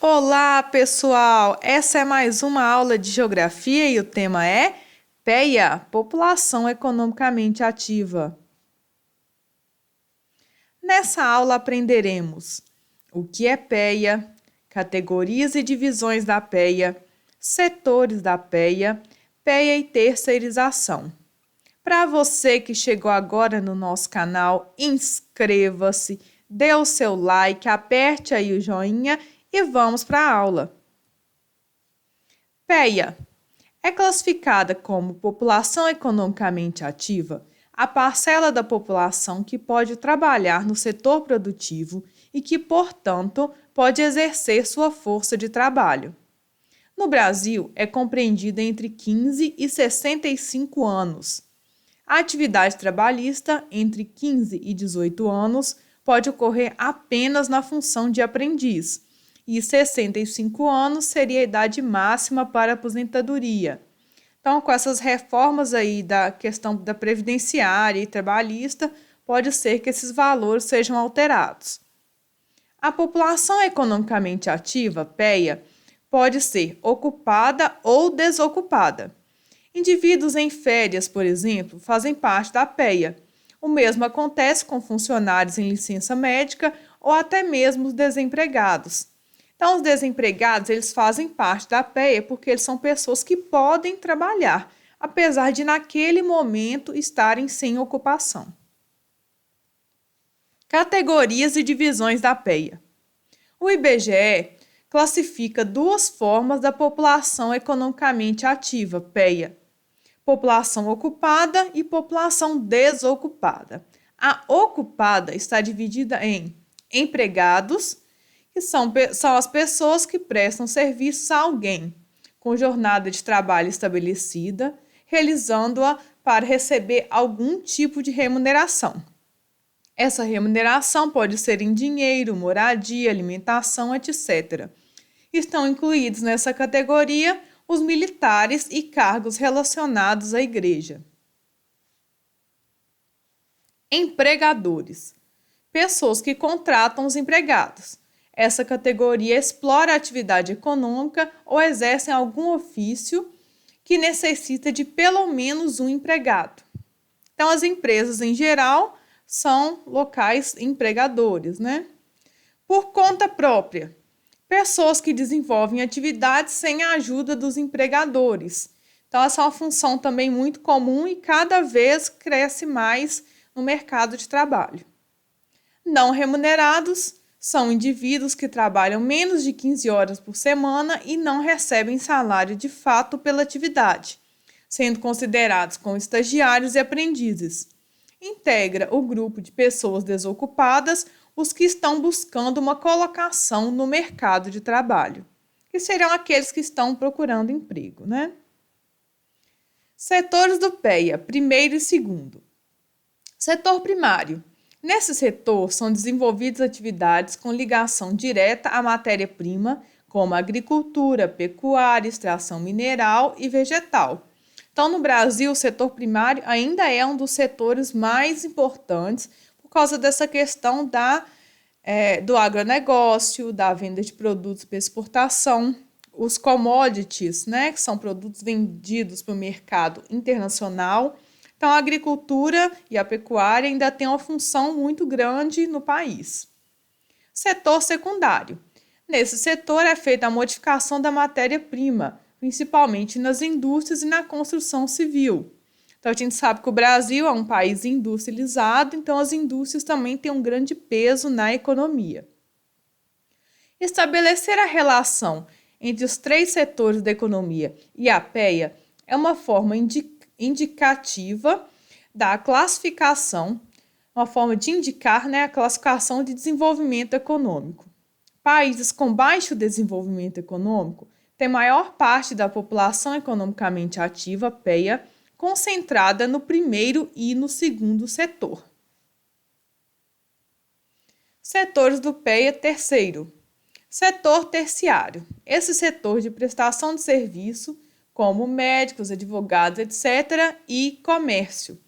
Olá, pessoal! Essa é mais uma aula de geografia e o tema é PEA, População Economicamente Ativa. Nessa aula aprenderemos o que é PEA, categorias e divisões da PEA, setores da PEA, PEA e terceirização. Para você que chegou agora no nosso canal, inscreva-se, dê o seu like, aperte aí o joinha e vamos para a aula. PEA é classificada como população economicamente ativa a parcela da população que pode trabalhar no setor produtivo e que, portanto, pode exercer sua força de trabalho. No Brasil, é compreendida entre 15 e 65 anos. A atividade trabalhista entre 15 e 18 anos pode ocorrer apenas na função de aprendiz, e 65 anos seria a idade máxima para aposentadoria. Então, com essas reformas aí da questão da previdenciária e trabalhista, pode ser que esses valores sejam alterados. A população economicamente ativa, PEA, pode ser ocupada ou desocupada. Indivíduos em férias, por exemplo, fazem parte da PEA. O mesmo acontece com funcionários em licença médica ou até mesmo os desempregados. Então, os desempregados, eles fazem parte da PEA porque eles são pessoas que podem trabalhar, apesar de naquele momento estarem sem ocupação. Categorias e divisões da PEA. O IBGE classifica duas formas da população economicamente ativa, PEA: população ocupada e população desocupada. A ocupada está dividida em empregados, que são as pessoas que prestam serviço a alguém, com jornada de trabalho estabelecida, realizando-a para receber algum tipo de remuneração. Essa remuneração pode ser em dinheiro, moradia, alimentação, etc. Estão incluídos nessa categoria os militares e cargos relacionados à igreja. Empregadores: pessoas que contratam os empregados. Essa categoria explora a atividade econômica ou exercem algum ofício que necessita de pelo menos um empregado. Então, as empresas, em geral, são locais empregadores, né? Por conta própria: pessoas que desenvolvem atividades sem a ajuda dos empregadores. Então, essa é uma função também muito comum e cada vez cresce mais no mercado de trabalho. Não remunerados são indivíduos que trabalham menos de 15 horas por semana e não recebem salário de fato pela atividade, sendo considerados como estagiários e aprendizes. Integra o grupo de pessoas desocupadas os que estão buscando uma colocação no mercado de trabalho, que serão aqueles que estão procurando emprego, né? Setores do PEA, primeiro e segundo. Setor primário. Nesse setor são desenvolvidas atividades com ligação direta à matéria-prima, como agricultura, pecuária, extração mineral e vegetal. Então, no Brasil, o setor primário ainda é um dos setores mais importantes por causa dessa questão do agronegócio, da venda de produtos para exportação, os commodities, né, que são produtos vendidos para o mercado internacional. Então, a agricultura e a pecuária ainda têm uma função muito grande no país. Setor secundário. Nesse setor é feita a modificação da matéria-prima, principalmente nas indústrias e na construção civil. Então, a gente sabe que o Brasil é um país industrializado, então as indústrias também têm um grande peso na economia. Estabelecer a relação entre os três setores da economia e a PEA é uma forma indicativa da classificação, uma forma de indicar, a classificação de desenvolvimento econômico. Países com baixo desenvolvimento econômico têm maior parte da população economicamente ativa, PEA, concentrada no primeiro e no segundo setor. Setores do PEA, terceiro. Setor terciário. Esse setor de prestação de serviço, como médicos, advogados, etc., e comércio.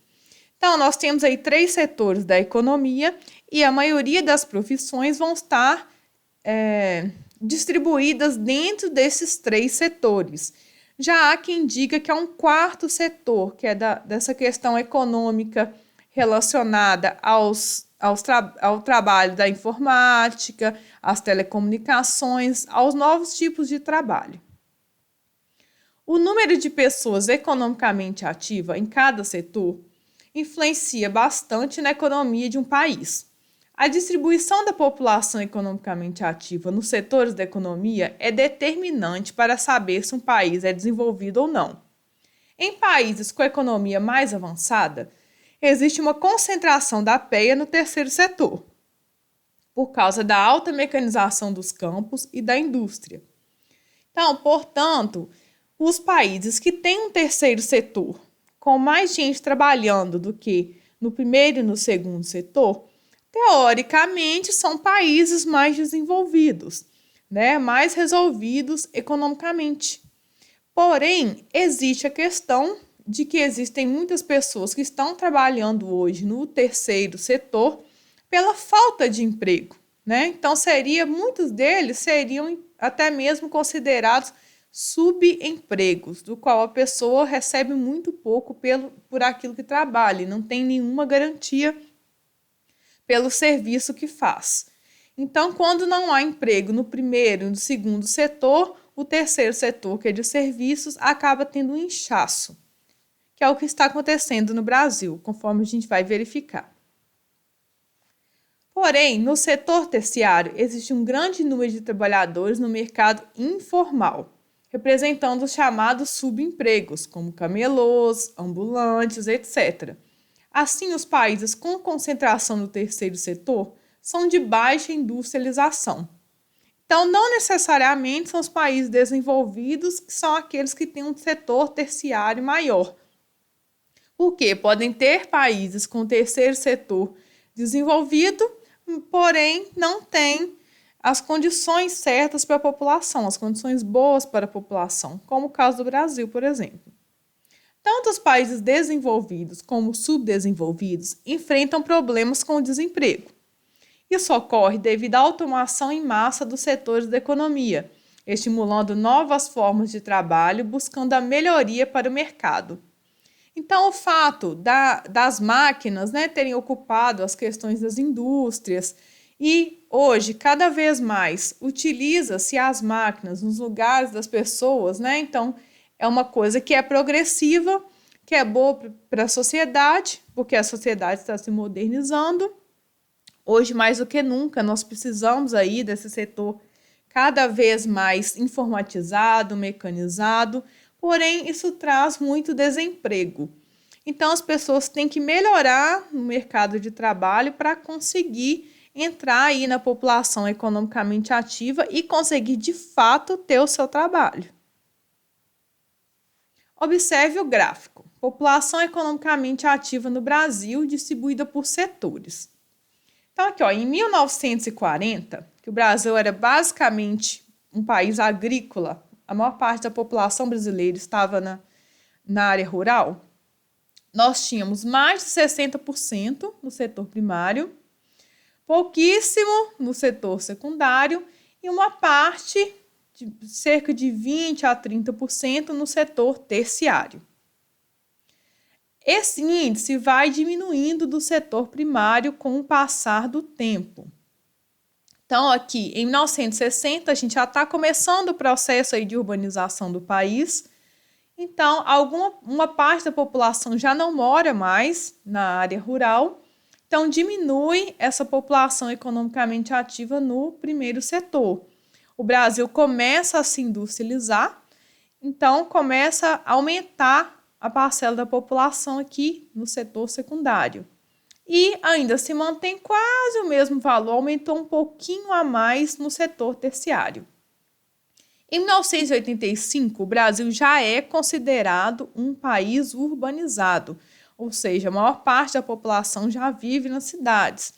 Então, nós temos aí três setores da economia e a maioria das profissões vão estar distribuídas dentro desses 3 setores. Já há quem diga que há um 4º setor, que é dessa questão econômica relacionada ao trabalho da informática, às telecomunicações, aos novos tipos de trabalho. O número de pessoas economicamente ativas em cada setor influencia bastante na economia de um país. A distribuição da população economicamente ativa nos setores da economia é determinante para saber se um país é desenvolvido ou não. Em países com economia mais avançada, existe uma concentração da PEA no 3º setor, por causa da alta mecanização dos campos e da indústria. Então, portanto, os países que têm um 3º setor, com mais gente trabalhando do que no 1º e no 2º setor, teoricamente são países mais desenvolvidos, né? Mais resolvidos economicamente. Porém, existe a questão de que existem muitas pessoas que estão trabalhando hoje no 3º setor pela falta de emprego, né? Então, muitos deles seriam até mesmo considerados subempregos, do qual a pessoa recebe muito pouco por aquilo que trabalha e não tem nenhuma garantia pelo serviço que faz. Então, quando não há emprego no 1º e no 2º setor, o 3º setor, que é de serviços, acaba tendo um inchaço, que é o que está acontecendo no Brasil, conforme a gente vai verificar. Porém, no setor terciário, existe um grande número de trabalhadores no mercado informal, representando os chamados subempregos, como camelôs, ambulantes, etc. Assim, os países com concentração no 3º setor são de baixa industrialização. Então, não necessariamente são os países desenvolvidos que são aqueles que têm um setor terciário maior. Porque podem ter países com 3º setor desenvolvido, porém não têm as condições certas para a população, as condições boas para a população, como o caso do Brasil, por exemplo. Tanto os países desenvolvidos como subdesenvolvidos enfrentam problemas com o desemprego. Isso ocorre devido à automação em massa dos setores da economia, estimulando novas formas de trabalho, buscando a melhoria para o mercado. Então, o fato das máquinas, né, terem ocupado as questões das indústrias e hoje, cada vez mais, utiliza-se as máquinas nos lugares das pessoas, né? Então, é uma coisa que é progressiva, que é boa para a sociedade, porque a sociedade está se modernizando. Hoje, mais do que nunca, nós precisamos aí desse setor cada vez mais informatizado, mecanizado, porém isso traz muito desemprego. Então, as pessoas têm que melhorar no mercado de trabalho para conseguir entrar aí na população economicamente ativa e conseguir, de fato, ter o seu trabalho. Observe o gráfico. População economicamente ativa no Brasil, distribuída por setores. Então, aqui, ó, em 1940, que o Brasil era basicamente um país agrícola, a maior parte da população brasileira estava na área rural, nós tínhamos mais de 60% no setor primário, pouquíssimo no setor secundário e uma parte de cerca de 20% a 30% no setor terciário. Esse índice vai diminuindo do setor primário com o passar do tempo. Então, aqui, em 1960, a gente já está começando o processo aí de urbanização do país. Então, uma parte da população já não mora mais na área rural. Então, diminui essa população economicamente ativa no 1º setor. O Brasil começa a se industrializar, então começa a aumentar a parcela da população aqui no setor secundário. E ainda se mantém quase o mesmo valor, aumentou um pouquinho a mais no setor terciário. Em 1985, o Brasil já é considerado um país urbanizado, ou seja, a maior parte da população já vive nas cidades.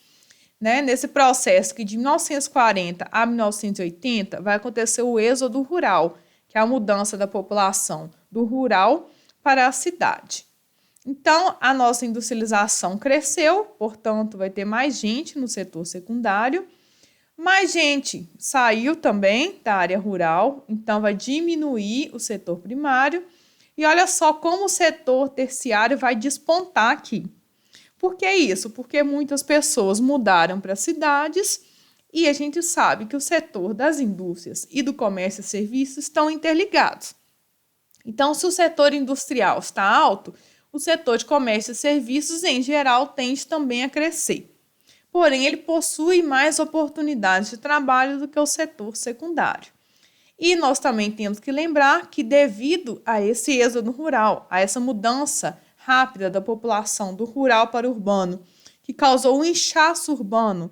Né? Nesse processo que de 1940 a 1980 vai acontecer o êxodo rural, que é a mudança da população do rural para a cidade. Então, a nossa industrialização cresceu, portanto, vai ter mais gente no setor secundário, Mais gente saiu também da área rural, então vai diminuir o setor primário. E olha só como o setor terciário vai despontar aqui. Por que isso? Porque muitas pessoas mudaram para cidades e a gente sabe que o setor das indústrias e do comércio e serviços estão interligados. Então, se o setor industrial está alto, o setor de comércio e serviços, em geral, tende também a crescer. Porém, ele possui mais oportunidades de trabalho do que o setor secundário. E nós também temos que lembrar que, devido a esse êxodo rural, a essa mudança rápida da população do rural para o urbano, que causou um inchaço urbano,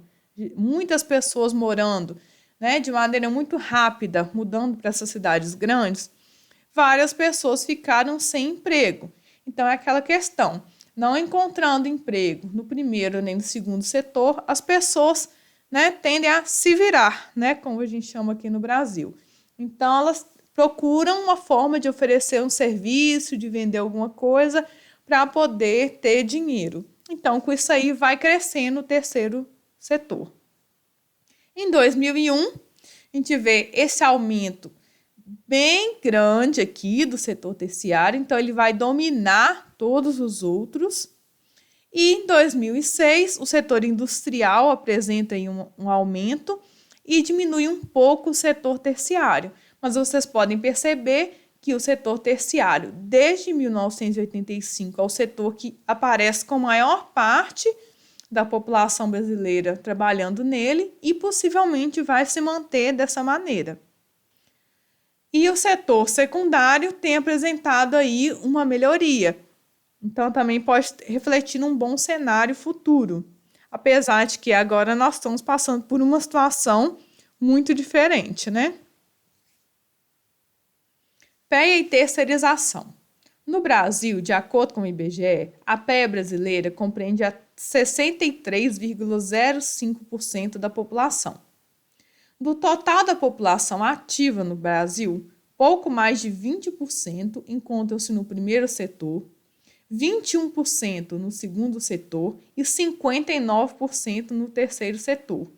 muitas pessoas morando, de maneira muito rápida, mudando para essas cidades grandes, várias pessoas ficaram sem emprego. Então, é aquela questão, não encontrando emprego no primeiro nem no segundo setor, as pessoas tendem a se virar, como a gente chama aqui no Brasil. Então, elas procuram uma forma de oferecer um serviço, de vender alguma coisa para poder ter dinheiro. Então, com isso aí, vai crescendo o terceiro setor. Em 2001, a gente vê esse aumento bem grande aqui do setor terciário, então ele vai dominar todos os outros. E em 2006, o setor industrial apresenta aí um aumento e diminui um pouco o setor terciário. Mas vocês podem perceber que o setor terciário, desde 1985, é o setor que aparece com maior parte da população brasileira trabalhando nele e possivelmente vai se manter dessa maneira. E o setor secundário tem apresentado aí uma melhoria. Então, também pode refletir num bom cenário futuro. Apesar de que agora nós estamos passando por uma situação muito diferente, PEA e terceirização. No Brasil, de acordo com o IBGE, a PEA brasileira compreende a 63,05% da população. Do total da população ativa no Brasil, pouco mais de 20% encontram-se no primeiro setor, 21% no segundo setor e 59% no terceiro setor.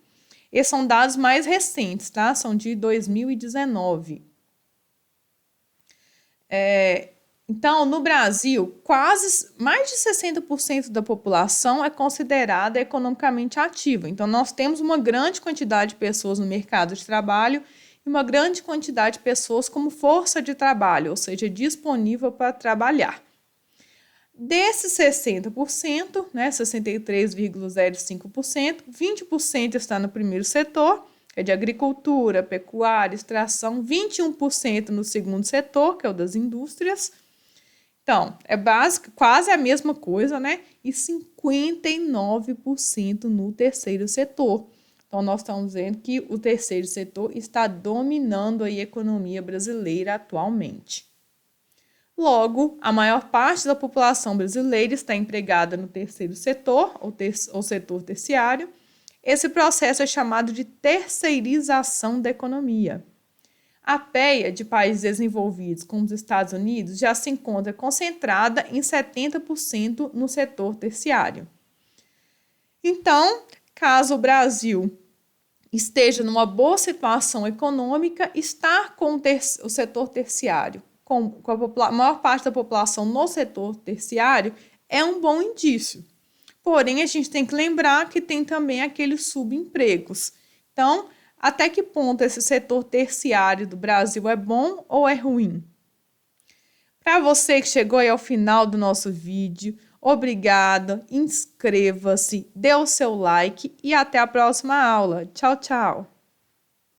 Esses são dados mais recentes, São de 2019. Então, no Brasil, quase mais de 60% da população é considerada economicamente ativa. Então, nós temos uma grande quantidade de pessoas no mercado de trabalho e uma grande quantidade de pessoas como força de trabalho, ou seja, disponível para trabalhar. Desses 60%, 63,05%, 20% está no primeiro setor, que é de agricultura, pecuária, extração, 21% no segundo setor, que é o das indústrias. Então, é quase a mesma coisa, E 59% no terceiro setor. Então, nós estamos vendo que o terceiro setor está dominando a economia brasileira atualmente. Logo, a maior parte da população brasileira está empregada no terceiro setor, ou setor terciário. Esse processo é chamado de terceirização da economia. A PEA de países desenvolvidos, como os Estados Unidos, já se encontra concentrada em 70% no setor terciário. Então, caso o Brasil esteja numa boa situação econômica, estar com o setor terciário, com a maior parte da população no setor terciário, é um bom indício. Porém, a gente tem que lembrar que tem também aqueles subempregos. Então, até que ponto esse setor terciário do Brasil é bom ou é ruim? Para você que chegou aí ao final do nosso vídeo, obrigada, inscreva-se, dê o seu like e até a próxima aula. Tchau, tchau!